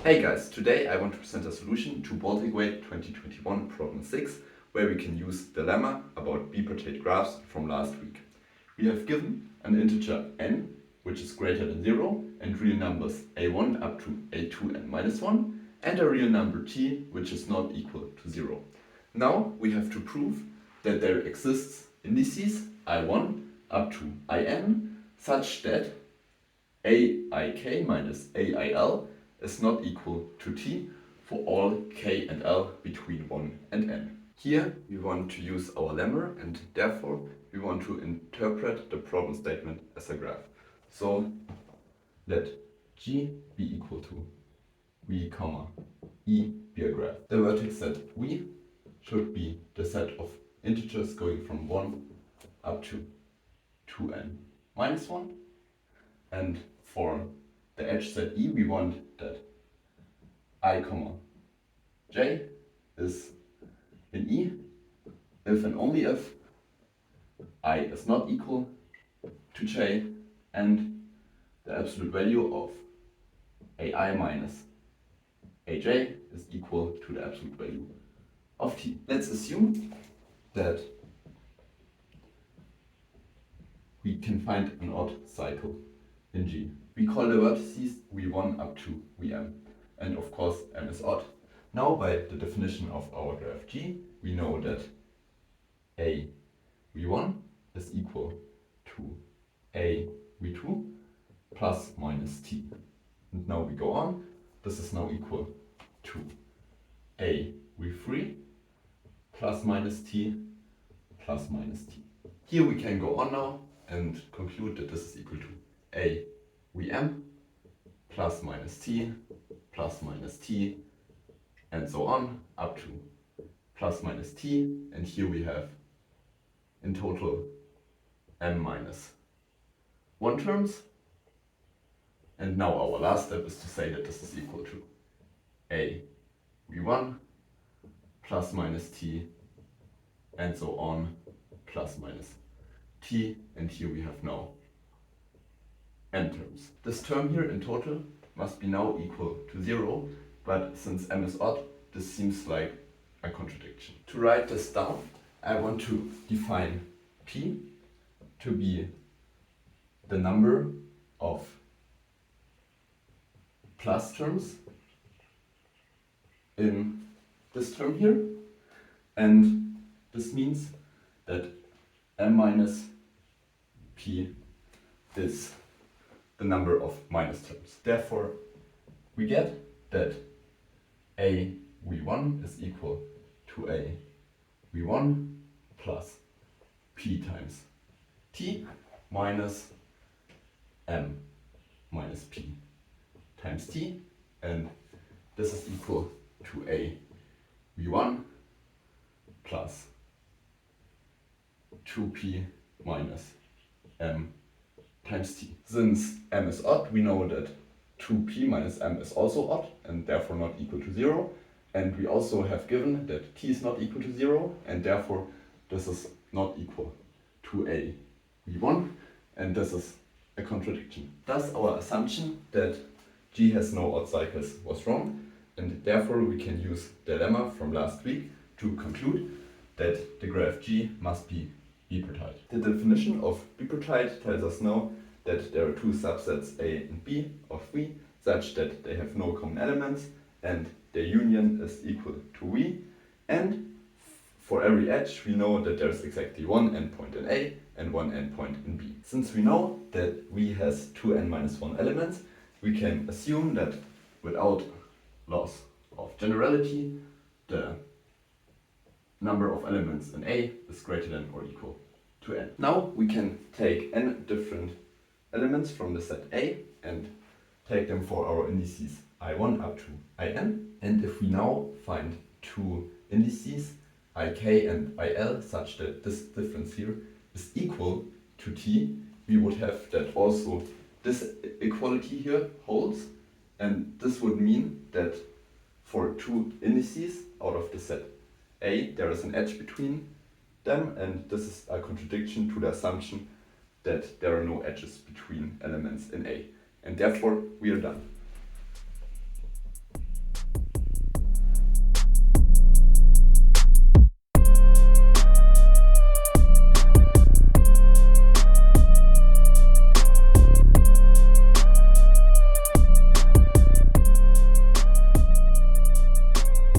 Hey guys, today I want to present a solution to Baltic Weight 2021 problem 6, where we can use the lemma about bipartite graphs from last week. We have given an integer n, which is greater than 0, and real numbers a1 up to a2 and minus 1, and a real number t, which is not equal to 0. Now we have to prove that there exists indices i1 up to in such that aik minus ail is not equal to t for all k and l between 1 and n. Here we want to use our lemma, and therefore we want to interpret the problem statement as a graph. So let g be equal to v, e be a graph. The vertex set v should be the set of integers going from 1 up to 2n minus 1, and for the edge set e we want that I, j is in E if and only if I is not equal to j and the absolute value of ai minus aj is equal to the absolute value of t. Let's assume that we can find an odd cycle in G. We call the vertices v1 up to vm, and of course m is odd. Now by the definition of our graph G, we know that a v1 is equal to a v2 plus minus t. And now we go on. This is now equal to a v3 plus minus t plus minus t. Here we can go on now and conclude that this is equal to a vm plus minus t plus minus t and so on up to plus minus t, and here we have in total m minus 1 terms. And now our last step is to say that this is equal to a v1 plus minus t and so on plus minus t, and here we have now n terms. This term here in total must be now equal to 0, but since m is odd, this seems like a contradiction. To write this down, I want to define p to be the number of plus terms in this term here, and this means that m minus p is the number of minus terms. Therefore, we get that a v1 is equal to a v1 plus p times t minus m minus p times t, and this is equal to a v1 plus 2p minus m times t. Since m is odd, we know that 2p minus m is also odd and therefore not equal to 0, and we also have given that t is not equal to 0, and therefore this is not equal to a v1, and this is a contradiction. Thus our assumption that G has no odd cycles was wrong, and therefore we can use the lemma from last week to conclude that the graph G must be bipartite. The definition of bipartite tells us now that there are two subsets A and B of V such that they have no common elements and their union is equal to V, and for every edge we know that there is exactly one endpoint in A and one endpoint in B. Since we know that V has two n minus 1 elements, we can assume that without loss of generality, the number of elements in A is greater than or equal to n. Now we can take n different elements from the set A and take them for our indices i1 up to in, and if we now find two indices ik and il such that this difference here is equal to t, we would have that also this equality here holds, and this would mean that for two indices out of the set A there is an edge between them, and this is a contradiction to the assumption that there are no edges between elements in A, and therefore we are done.